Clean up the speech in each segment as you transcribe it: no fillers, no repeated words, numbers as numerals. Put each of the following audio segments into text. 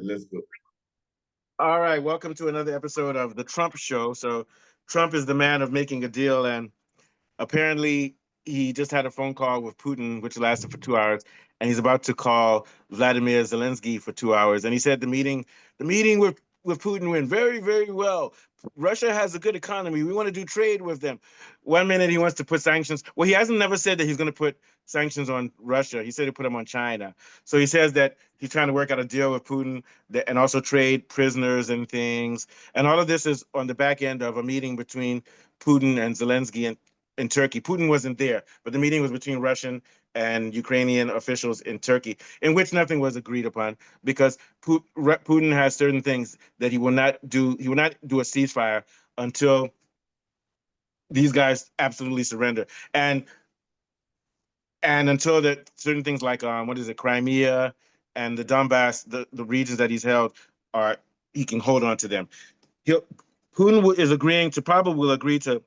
let's go. All right, welcome to another episode of the Trump Show. So, Trump is the man of making a deal, and apparently, he just had a phone call with Putin, which lasted for 2 hours, and he's about to call Vladimir Zelensky for 2 hours. And he said the meeting with Putin went very, very well. Russia has a good economy. We want to do trade with them. One minute he wants to put sanctions. Well, he hasn't never said that he's going to put sanctions on Russia. He said he put them on China. So he says that he's trying to work out a deal with Putin and also trade prisoners and things. And all of this is on the back end of a meeting between Putin and Zelensky in Turkey. Putin wasn't there, but the meeting was between Russian and Ukrainian officials in Turkey, in which nothing was agreed upon because Putin has certain things that he will not do. He will not do a ceasefire until these guys absolutely surrender, and until that certain things like what is it, Crimea and the Donbass, the regions that he's held are he can hold on to them. He'll Putin is agreeing to probably will agree to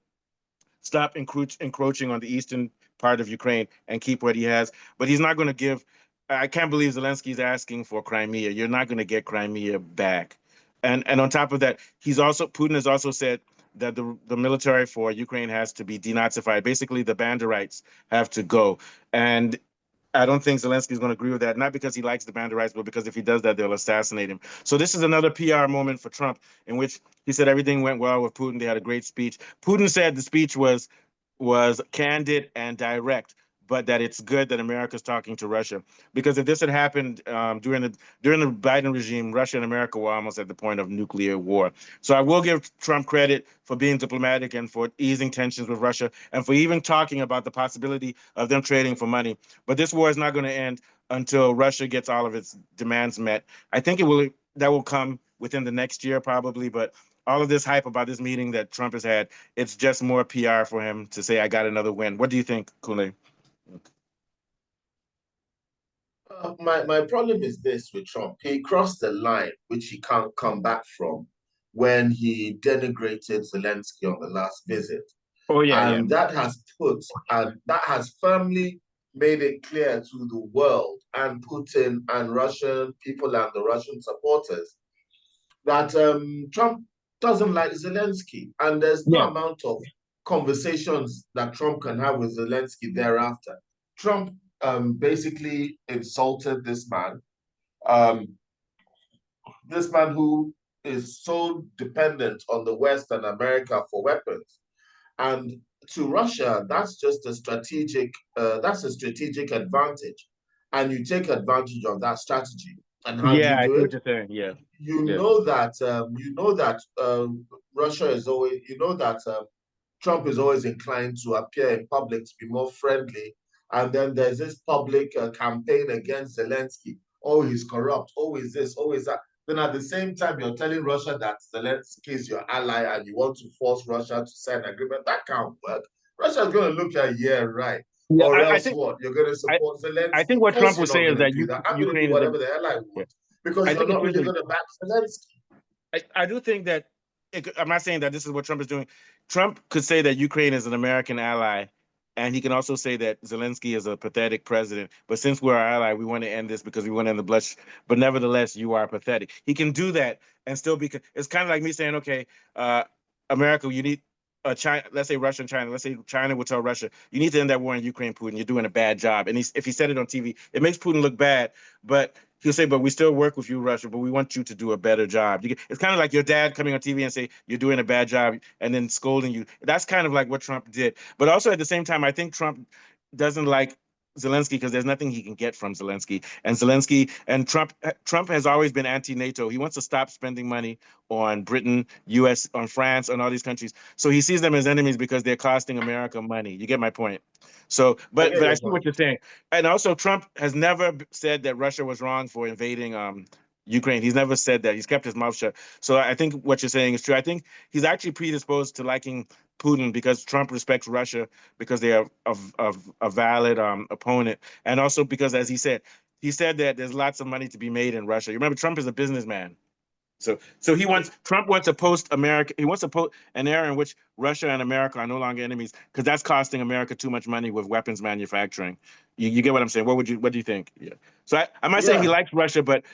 stop encroaching on the eastern part of Ukraine and keep what he has. But he's not going to give. I can't believe Zelensky's asking for Crimea. You're not going to get Crimea back. And on top of that, Putin has also said that the military for Ukraine has to be denazified. Basically, the banderites have to go. And I don't think Zelensky is going to agree with that, not because he likes the banderites, but because if he does that, they'll assassinate him. So this is another PR moment for Trump in which he said everything went well with Putin. They had a great speech. Putin said the speech was candid and direct, but that it's good that America's talking to Russia. Because if this had happened during the Biden regime, Russia and America were almost at the point of nuclear war. So I will give Trump credit for being diplomatic and for easing tensions with Russia and for even talking about the possibility of them trading for money. But this war is not going to end until Russia gets all of its demands met. I think that will come within the next year probably, but all of this hype about this meeting that Trump has had, it's just more PR for him to say, I got another win. What do you think, Kule? My problem is this with Trump. He crossed the line, which he can't come back from, when he denigrated Zelensky on the last visit. Oh, yeah, yeah. And that has firmly made it clear to the world and Putin and Russian people and the Russian supporters that Trump doesn't like Zelensky. And there's no Yeah. amount of conversations that Trump can have with Zelensky thereafter. Trump basically insulted um, this man who is so dependent on the West and America for weapons. And to Russia, that's a strategic advantage. And you take advantage of that strategy. And how do Yeah, you I do see what it? you're saying. Yeah. You Yeah. know that Russia is always, Trump is always inclined to appear in public to be more friendly. And then there's this public campaign against Zelensky. Oh, he's corrupt. Oh, he's this. Oh, he's that. Then at the same time, you're telling Russia that Zelensky is your ally and you want to force Russia to sign an agreement. That can't work. Russia's going to look at, yeah, right. Yeah, Or I else think what? You're going to I, support I Zelensky? think Of what Trump course, you're would not say is going to that do that. I'm going to do Ukraine is a whatever the hell I yeah. want because I you're think it's not really really going to back Zelensky. I do think that I'm not saying that this is what Trump is doing. Trump could say that Ukraine is an American ally, and he can also say that Zelensky is a pathetic president. But since we're our ally, we want to end this because we want to end the blush. But nevertheless, you are pathetic. He can do that and still be. It's kind of like me saying, okay, uh, America, you need. China, let's say Russia and China. Let's say China would tell Russia, "You need to end that war in Ukraine, Putin. You're doing a bad job." And if he said it on TV, it makes Putin look bad. But he'll say, "But we still work with you, Russia. But we want you to do a better job." It's kind of like your dad coming on TV and say you're doing a bad job, and then scolding you. That's kind of like what Trump did. But also at the same time, I think Trump doesn't like Zelensky because there's nothing he can get from Zelensky. And Trump has always been anti-NATO. He wants to stop spending money on Britain, US, on France, on all these countries. So he sees them as enemies because they're costing America money. You get my point? So, I but get I your see what point. you're saying. And also Trump has never said that Russia was wrong for invading Ukraine. He's never said that. He's kept his mouth shut. So I think what you're saying is true. I think he's actually predisposed to liking Putin because Trump respects Russia because they are a valid opponent, and also because, as he said that there's lots of money to be made in Russia. You remember, Trump is a businessman. So Trump wants a post-America. He wants an era in which Russia and America are no longer enemies because that's costing America too much money with weapons manufacturing. You get what I'm saying? What do you think? Yeah. So I'm not saying he Yeah, likes Russia, but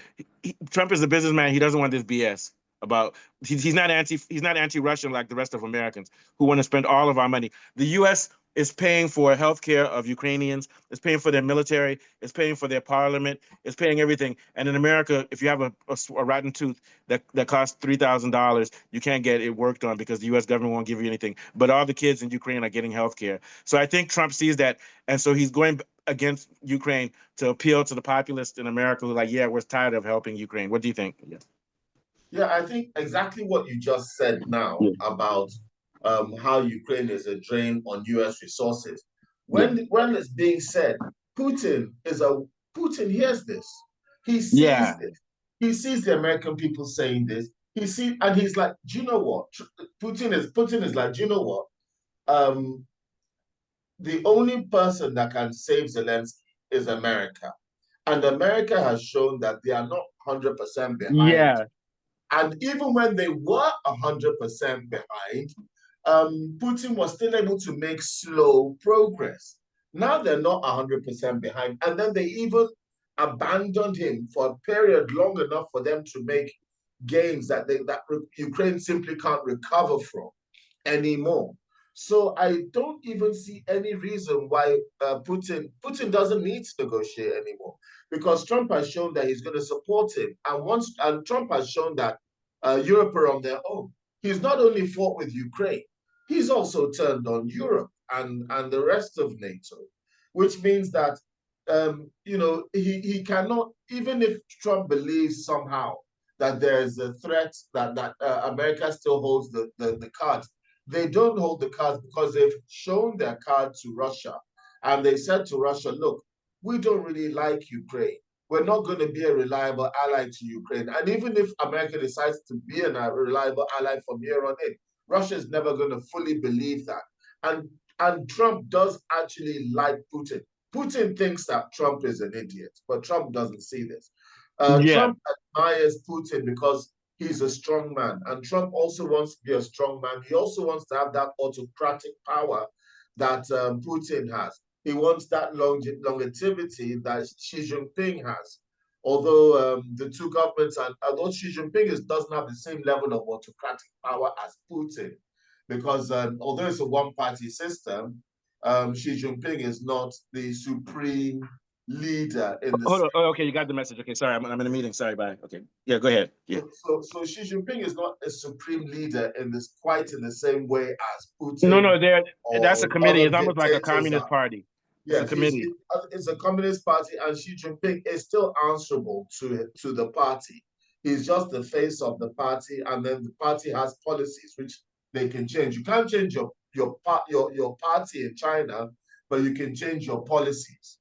Trump is a businessman. He doesn't want this BS about he's not anti-Russian like the rest of Americans who want to spend all of our money. The U.S. is paying for health care of Ukrainians. It's paying for their military. It's paying for their parliament. It's paying everything. And in America, if you have a rotten tooth that costs $3,000, you can't get it worked on because the U.S. government won't give you anything. But all the kids in Ukraine are getting health care. So I think Trump sees that, and so he's going against Ukraine to appeal to the populace in America who are like, yeah, we're tired of helping Ukraine. What do you think? Yeah. yeah, I think exactly what you just said now Yeah. about how Ukraine is a drain on U.S. resources. Yeah. When it's being said, Putin is a Putin hears this. He sees Yeah. this. He sees the American people saying this. He sees, and he's like, do you know what? Putin is like, do you know what? Um, the only person that can save Zelensky is America. And America has shown that they are not 100% behind. Yeah. And even when they were 100% behind, Putin was still able to make slow progress. Now they're not 100% behind. And then they even abandoned him for a period long enough for them to make gains that Ukraine simply can't recover from anymore. So I don't even see any reason why Putin doesn't need to negotiate anymore because Trump has shown that he's going to support him, and Trump has shown that Europe are on their own. He's not only fought with Ukraine, he's also turned on Europe and the rest of NATO, which means that he cannot, even if Trump believes somehow that there's a threat that America still holds the cards. They don't hold the cards because they've shown their card to Russia. And they said to Russia, look, we don't really like Ukraine. We're not going to be a reliable ally to Ukraine. And even if America decides to be a reliable ally from here on in, Russia is never going to fully believe that. And Trump does actually like Putin. Putin thinks that Trump is an idiot, but Trump doesn't see this. Yeah. Trump admires Putin because he's a strong man. And Trump also wants to be a strong man. He also wants to have that autocratic power that Putin has. He wants that longevity that Xi Jinping has. Although the two governments, and although Xi Jinping doesn't have the same level of autocratic power as Putin, because although it's a one-party system, Xi Jinping is not the supreme leader in the Hold on. state. Oh, okay, you got the message. Okay, sorry, I'm in a meeting. Sorry, bye. Okay, yeah, go ahead. Yeah. So Xi Jinping is not a supreme leader in this quite in the same way as No, Putin no, that's a or committee. other It's almost like a dictators communist are. party. It's a Yes, committee. it's a communist party, and Xi Jinping is still answerable to the party. He's just the face of the party, and then the party has policies which they can change. You can't change your party in China, but you can change your policies,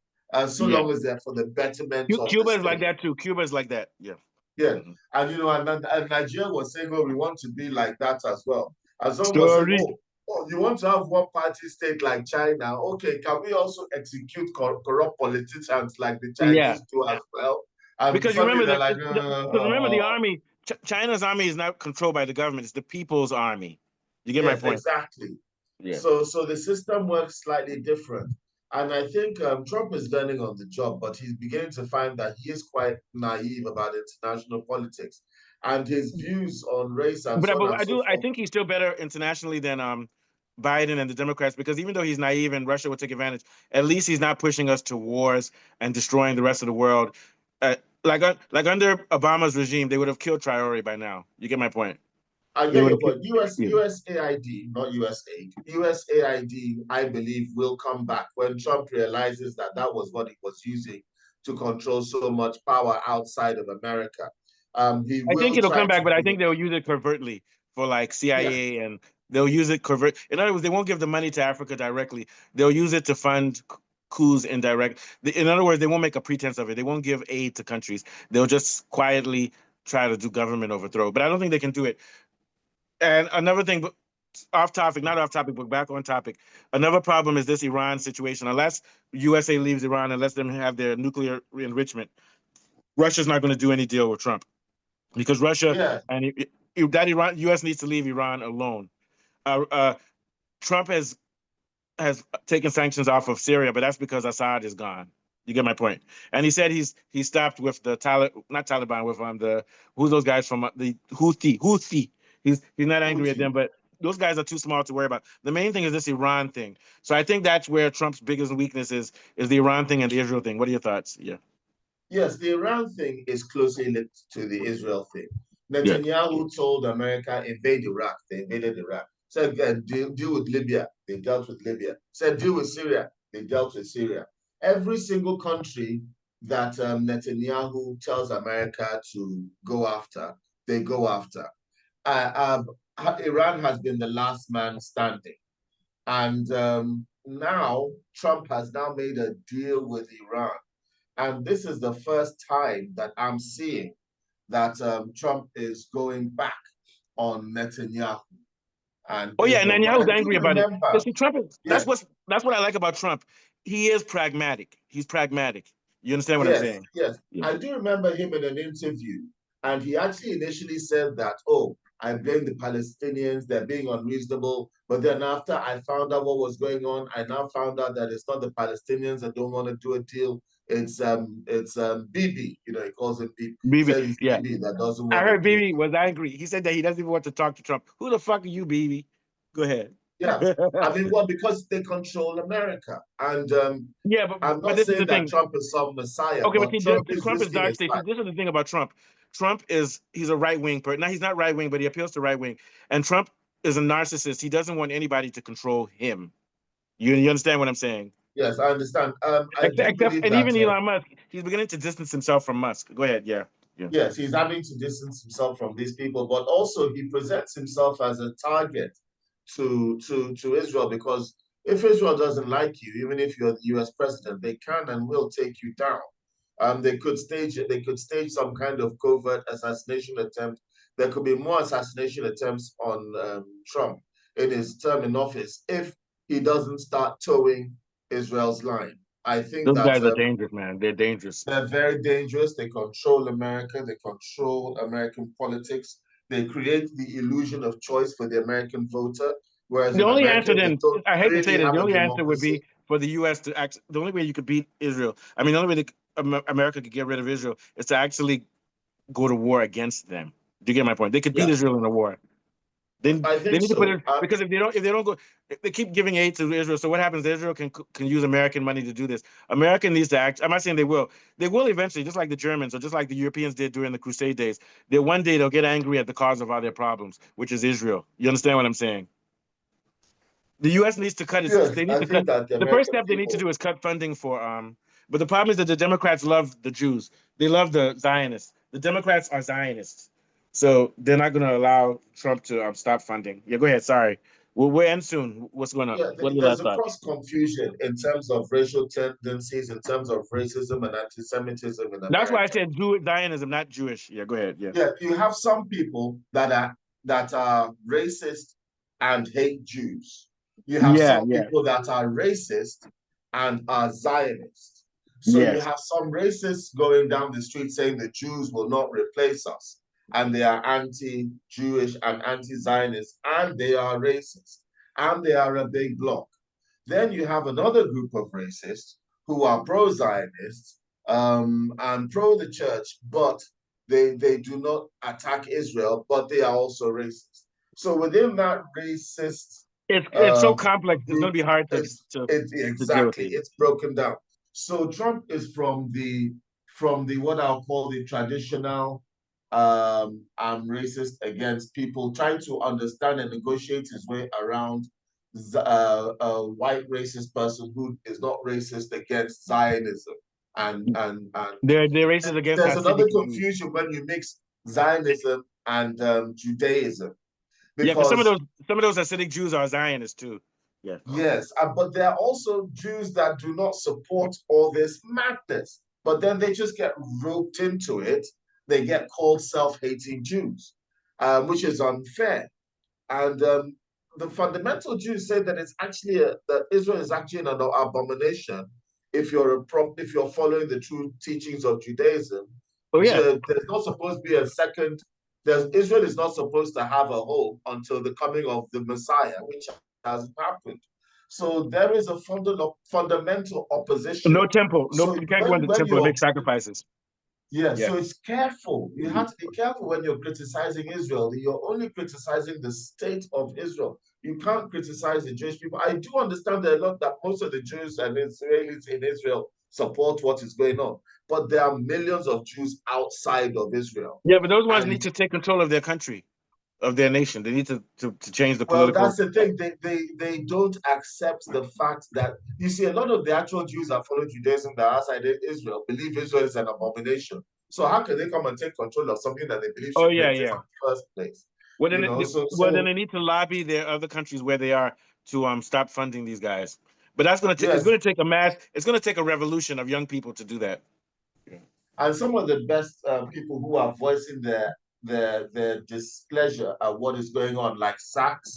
so Yeah. long as they're for the betterment of the Cuba is like state. that too. Cuba is like that. Yeah. Yeah, Mhm. and Nigeria was saying, "Oh, we want to be like that as well." And someone was saying, Sorry. "Oh, you want to have one party state like China? Okay, can we also execute corrupt politicians like the Yeah. Chinese do as well?" And Because you suddenly remember they're like, because remember the army, China's army is not controlled by the government. It's the people's army. You get my "Yes, point? exactly." Yeah. So the system works slightly different. And I think Trump is learning on the job, but he's beginning to find that he is quite naive about international politics. And his views on race and so on But and so I forth. think he's still better internationally than Biden and the Democrats because even though he's naive and Russia would take advantage, at least he's not pushing us to wars and destroying the rest of the world. Like under Obama's regime, they would have killed Traore by now. You get my point? I They get would your have point. yeah. USAID, not USAID. USAID, I believe, will come back when Trump realizes that that was what he was using to control so much power outside of America. He I think will it'll try come to back, but I do think it. they'll use it covertly for like Yeah, CIA and they'll use it covert. In other words, they won't give the money to Africa directly. They'll use it to fund coups indirect. In other words, they won't make a pretense of it. They won't give aid to countries. They'll just quietly try to do government overthrow. But I don't think they can do it. And another thing, off topic, not off topic, but back on topic. Another problem is this Iran situation. Unless USA leaves Iran and lets them have their nuclear enrichment, Russia's not going to do any deal with Trump. because Russia Yeah, and that Iran, U.S. needs to leave Iran alone. Uh, uh, Trump has taken sanctions off of Syria, but that's because Assad is gone. You get my point. And he said he stopped with the not Taliban, with the who's those guys from the Houthi. He's not angry at Putin. them, but those guys are too small to worry about. The main thing is this Iran thing. So I think that's where Trump's biggest weakness is the Iran thing and the Israel thing. What are your thoughts? Yeah. Yes, the Iran thing is closely linked to the Israel thing. Yeah. Netanyahu told America, invade Iraq. They invaded Iraq. Said, deal with Libya. They dealt with Libya. Said, deal with Syria. They dealt with Syria. Every single country that Netanyahu tells America to go after, they go after. Iran has been the last man standing. And now Trump has now made a deal with Iran. And this is the first time that I'm seeing that Trump is going back on Netanyahu and Oh yeah, and Israel. But I Netanyahu's do angry about it. remember, But see, Trump is yes, that's what I like about Trump. He is pragmatic. He's pragmatic. You understand what I'm yes, saying? yes. Yeah. I do remember him in an interview, and he actually initially said that, oh, I blame the Palestinians, they're being unreasonable. But then after I found out what was going on, I now found out that it's not the Palestinians that don't want to do a deal. It's Bibi, he calls him Bibi, Bibi, says it's yeah. Bibi that doesn't I want to heard do it. Bibi was angry. He said that he doesn't even want to talk to Trump. Who the fuck are you, Bibi? Go ahead. Yeah. I mean, well, because they control America. And Yeah, I'm but not this is the saying that thing. Trump is some messiah, Okay, but but see, Trump is Trump is risking dark his state. See, life. this is the thing about Trump. He's a right wing person. Now he's not right wing, but he appeals to right wing. And Trump is a narcissist. He doesn't want anybody to control him. You understand what I'm saying? Yes, I understand. I do Except believe and that, even Elon Musk, he's beginning to distance himself from Musk. Go ahead, yeah, yeah. yes, he's having to distance himself from these people, but also he presents himself as a target to Israel because if Israel doesn't like you, even if you're the US president, they can and will take you down. They could stage some kind of covert assassination attempt. There could be more assassination attempts on Trump in his term in office if he doesn't start towing Israel's line. I think Those that guys are dangerous, man. They're dangerous. they're very dangerous. They control America. They control American politics. They create the illusion of choice for the American voter, whereas The in only America, answer they then, don't I hate to say really this, have the a only answer would be democracy. for the U.S. to act. The only way you could beat Israel, I mean, the only way America could get rid of Israel is to actually go to war against them. Do you get my point? They could beat Yeah, Israel in a war. I They think need to put it so. because if they don't go, if they keep giving aid to Israel. So what happens? Israel can use American money to do this. America needs to act. I'm not saying they will. They will eventually, just like the Germans or just like the Europeans did during the Crusade days. That one day they'll get angry at the cause of all their problems, which is Israel. You understand what I'm saying? The U.S. needs to cut its. Yes, They need I to cut. think that the The first American step they need to people. do is cut funding for. But the problem is that the Democrats love the Jews. They love the Zionists. The Democrats are Zionists, so they're not going to allow Trump to stop funding. Yeah, go ahead. Sorry, we'll end soon. What's going on? Yeah, What are your there's last a thoughts? cross confusion in terms of racial tendencies, in terms of racism and anti-Semitism in That's why I America. said Zionism, not Jewish. Yeah, go ahead. Yeah. Yeah, you have some people that are racist and hate Jews. You have Yeah. some Yeah. people that are racist and are Zionist. So you Yes. have some racists going down the street saying the Jews will not replace us, and they are anti-Jewish and anti-Zionist, and they are racist, and they are a big bloc. Then you have another group of racists who are pro-Zionist and pro the church, but they do not attack Israel, but they are also racist. So within that racist It's so complex. It's going group, to be hard it's to deal with exactly it. it's broken down. So Trump is from the what I'll call the traditional I'm racist against people trying to understand and negotiate his way around a white racist person who is not racist against Zionism and They're racist against there's another Hasidic Jews. confusion when you mix Zionism and Judaism Yeah, because because some of those Hasidic Jews are Zionists too. Yeah. yes, but there are also Jews that do not support all this madness, but then they just get roped into it. They get called self-hating Jews, which is unfair. And the fundamental Jews say that that Israel is actually an abomination if you're following the true teachings of Judaism. Oh yeah. There's not supposed to be a second. Israel is not supposed to have a home until the coming of the Messiah, which hasn't happened. So there is a fundamental opposition. No temple. No, So you can't go into the when temple and make you're sacrifices. yeah, Yeah. so it's careful. You have to be careful when you're criticizing Israel. You're only criticizing the state of Israel. You can't criticize the Jewish people. I do understand that most of the Jews and Israelis in Israel support what is going on, but there are millions of Jews outside of Israel. Yeah, but those ones And need to take control of their country, of their nation. They need to change the well, political. that's the thing. They don't accept the fact that you see a lot of the actual Jews that follow Judaism that are outside Israel believe Israel is an abomination. So how can they come and take control of something that they believe Oh shouldn't yeah, exist yeah. in the first place? Well You then, know, so well then so they need to lobby their other countries where they are to stop funding these guys. But that's gonna it's yes, gonna take a mass. It's gonna take a revolution of young people to do that. Yeah. and some of the best people who are voicing their displeasure at what is going on, like Sachs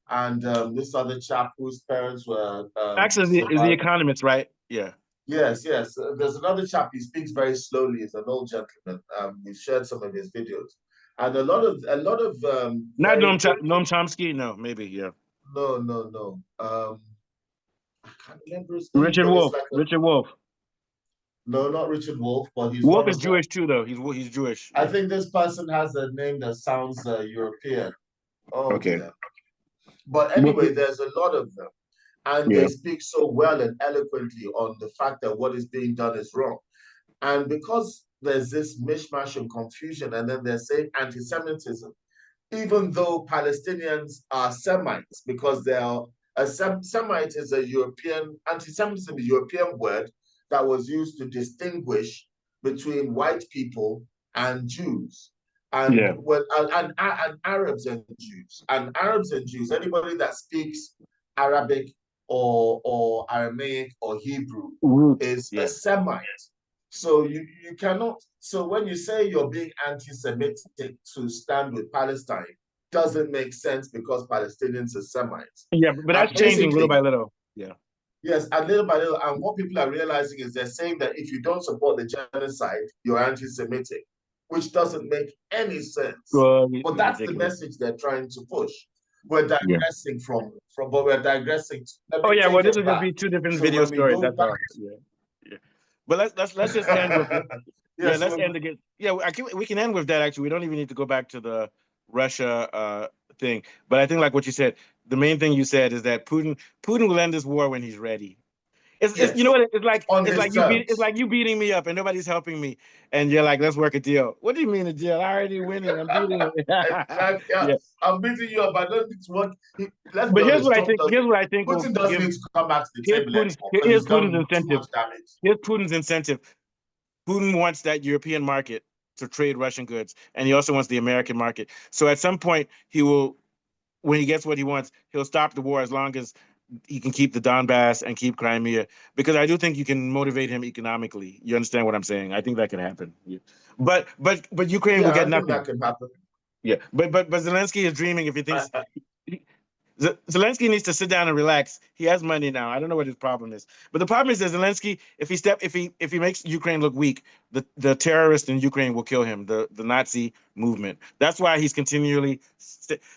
and this other chap whose parents were Actually, is the survived. economist, right? Yeah. Yes, yes. There's another chap. He speaks very slowly. He's an old gentleman. We've shared some of his videos, and a lot of Not very good Noam people. Chomsky. No, maybe yeah. No, no, no. I can't remember his name, Richard but it's Wolf. like a Richard Wolf. no, not Richard Wolf, but he's Wolf one is of them. Jewish too, though. He's Jewish. I Yeah. think this person has a name that sounds European. Oh Okay. dear. But Well, anyway, there's a lot of them, and yeah. they speak so well and eloquently on the fact that what is being done is wrong. And because there's this mishmash and confusion, and then they're saying anti-Semitism, even though Palestinians are Semites, because they are a Semite is a European anti-Semitism, is a European word that was used to distinguish between white people and Jews, and Yeah. and Arabs and Jews, anybody that speaks Arabic or Aramaic or Hebrew Roots. is a Yeah. Semite. So you cannot. So when you say you're being anti-Semitic to stand with Palestine, doesn't make sense because Palestinians are Semites. Yeah, but that's And changing little by basically, little. Yeah. yes, and little by little, and what people are realizing is they're saying that if you don't support the genocide, you're anti-Semitic, which doesn't make any sense. But that's the Ridiculous. message they're trying to push. We're Yeah. digressing but we're digressing. Let Oh me yeah. Well, take this it will just back. be two different So video when we stories. go That's back, all. Yeah. Yeah. But let's just end with yeah. yes, Let's end again. Yeah. We can end with that. Actually, we don't even need to go back to the Russia thing. But I think, like what you said, the main thing you said is that Putin will end this war when he's ready. It's you know yes, what on it's his like you beat it's terms. like you beating me up and nobody's helping me and you're like, let's work a deal. What do you mean a deal? I already winning. I'm beating it. Exactly. Yeah. Yeah. I'm beating you up. I don't need to work. Let's be But honest. Trump doesn't. here's what I think will Putin doesn't give need to come back to the table anymore because here's he's Putin's done too incentive. much damage. Here's Putin's incentive. Putin wants that European market to trade Russian goods, and he also wants the American market. So at some point, he will, when he gets what he wants, he'll stop the war as long as he can keep the Donbass and keep Crimea. Because I do think you can motivate him economically. You understand what I'm saying? I think that could happen. Yeah. But Ukraine will Yeah, get I think nothing. that can happen. Yeah. But Zelensky is dreaming if he thinks Zelensky needs to sit down and relax. He has money now. I don't know what his problem is, but the problem is that Zelensky, if he makes Ukraine look weak, the terrorists in Ukraine will kill him. The Nazi movement. That's why he's continually.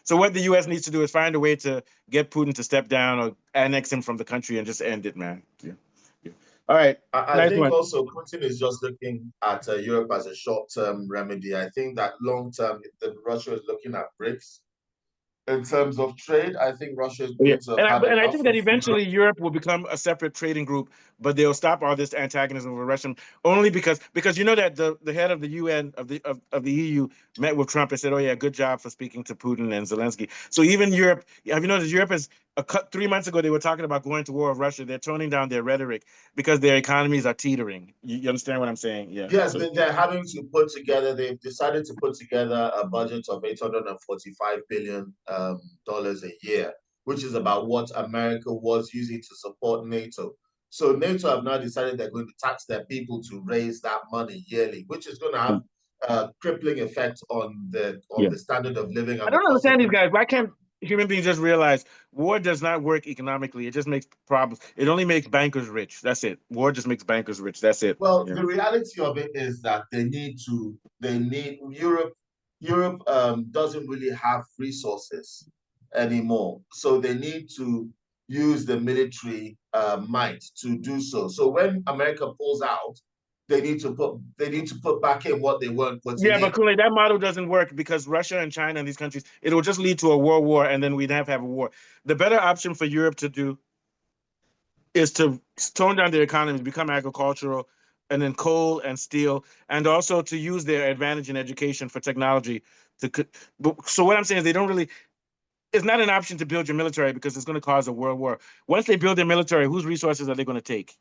So what the U.S. needs to do is find a way to get Putin to step down or annex him from the country and just end it, man. Yeah. Yeah. All right. I Nice think one. also Putin is just looking at Europe as a short-term remedy. I think that long-term, Russia is looking at BRICS. In terms of trade, I think Russia is Yeah, going to have had and I enough think that of eventually Europe. Europe will become a separate trading group, but they'll stop all this antagonism over Russia only because you know that the head of the UN of the EU met with Trump and said, "Oh yeah, good job for speaking to Putin and Zelensky." So even Europe, have you noticed Europe is 3 months ago they were talking about going to war with Russia. They're toning down their rhetoric because their economies are teetering. You understand what I'm saying? Yeah. Yes, So they're having to put together, they've decided to put together a budget of $845 billion dollars a year, which is about what America was using to support NATO. So NATO have now decided they're going to tax their people to raise that money yearly, which is going to have a crippling effect on yeah, the standard of living I and the don't cost of understand these living. guys. Why can't human beings just realize war does not work economically. It just makes problems. It only makes bankers rich. That's it. War just makes bankers rich. That's it. Well, Yeah. the reality of it is that they need Europe doesn't really have resources anymore. So they need to use the military might to do so. So when America pulls out, they need to put back in what they weren't putting Yeah, in. but Kool-Aid, that model doesn't work because Russia and China and these countries, it will just lead to a world war, and then we'd have to have a war. The better option for Europe to do is to tone down their economies, become agricultural, and then coal and steel, and also to use their advantage in education for technology. So what I'm saying is they don't really. It's not an option to build your military because it's going to cause a world war. Once they build their military, whose resources are they going to take?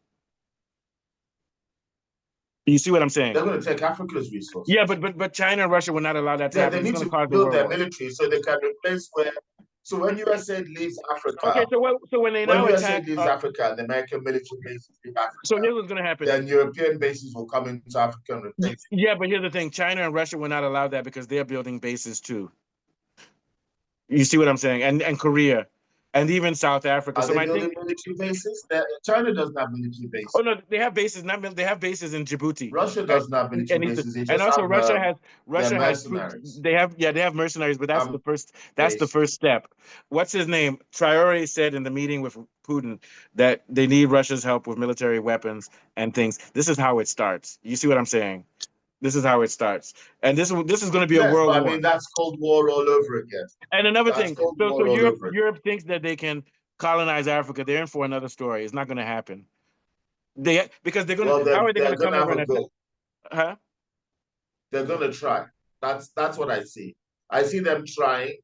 You see what I'm saying? They're going to take Africa's Yeah, resources. but China and Russia will not allow that to Yeah, happen. they It's need going to to cause a build world their war. military so they can replace where. So when USA leaves Okay, Africa, so when they when now USA attack, leaves Africa and the American military bases leave so Africa, here's what's going to happen. then European bases will come into Africa and replace it. Yeah, but here's the thing: China and Russia will not allow that because they're building bases too. You see what I'm saying? And Korea, and even South Africa. Are So they my thing. building military bases? China doesn't have military Oh bases. no, they have bases. Not they have bases in Djibouti, Russia and doesn't have military and, Ethiopia. bases. They And just also have their Russia has troops. mercenaries. They have mercenaries, but Um, that's the base. first step. What's his name? Traore said in the meeting with Putin that they need Russia's help with military weapons and things. This is how it starts. You see what I'm saying? This is how it starts, and this is going to be a Yes, world but I war. mean that's Cold War all over again. And another That's thing, Cold so War all over again. Europe thinks that they can colonize Africa. They're in for another story. It's not going to happen. Because they're gonna. Well, How are they they're gonna gonna come have over a and attack? go. Huh? They're gonna try. That's what I see. I see them trying.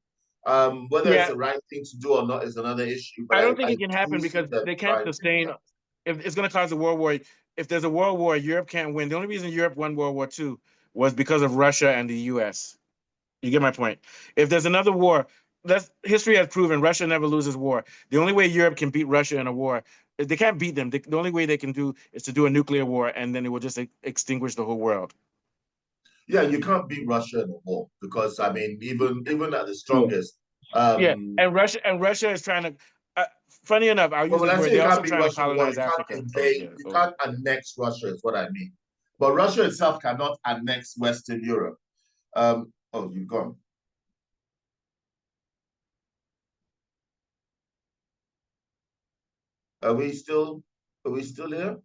Whether it's Yeah, the right thing to do or not is another issue, but I don't think I it can do happen see because them they can't trying to do sustain. that. If it's going to cause a world war, if there's a world war, Europe can't win. The only reason Europe won World War II was because of Russia and the U.S. You get my point. If there's another war, that's history has proven Russia never loses war. The only way Europe can beat Russia in a war, they can't beat them. The only way they can do is to do a nuclear war, and then it will just extinguish the whole world. Yeah, you can't beat Russia in a war because I mean, even at the Yeah. strongest, Yeah, um, and Russia is trying to. Funny enough, I'll well, use when this I word. say you They're can't also beat trying to Russia in a war, colonize you can't Africa. Oh invade, yeah. you Oh. can't annex Russia, is what I mean. But Russia itself cannot annex Western Europe. Oh, you've gone. Are we still? Are we still here?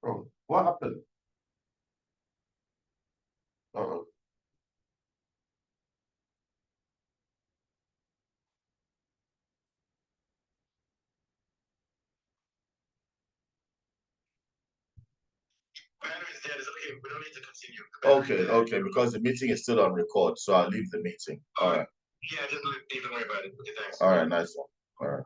Oh, what happened? Uh-oh. Okay, okay, because the meeting is still on record, so I'll leave the meeting. All right. Yeah, just don't worry about it. Okay, thanks. All right, nice one. All right.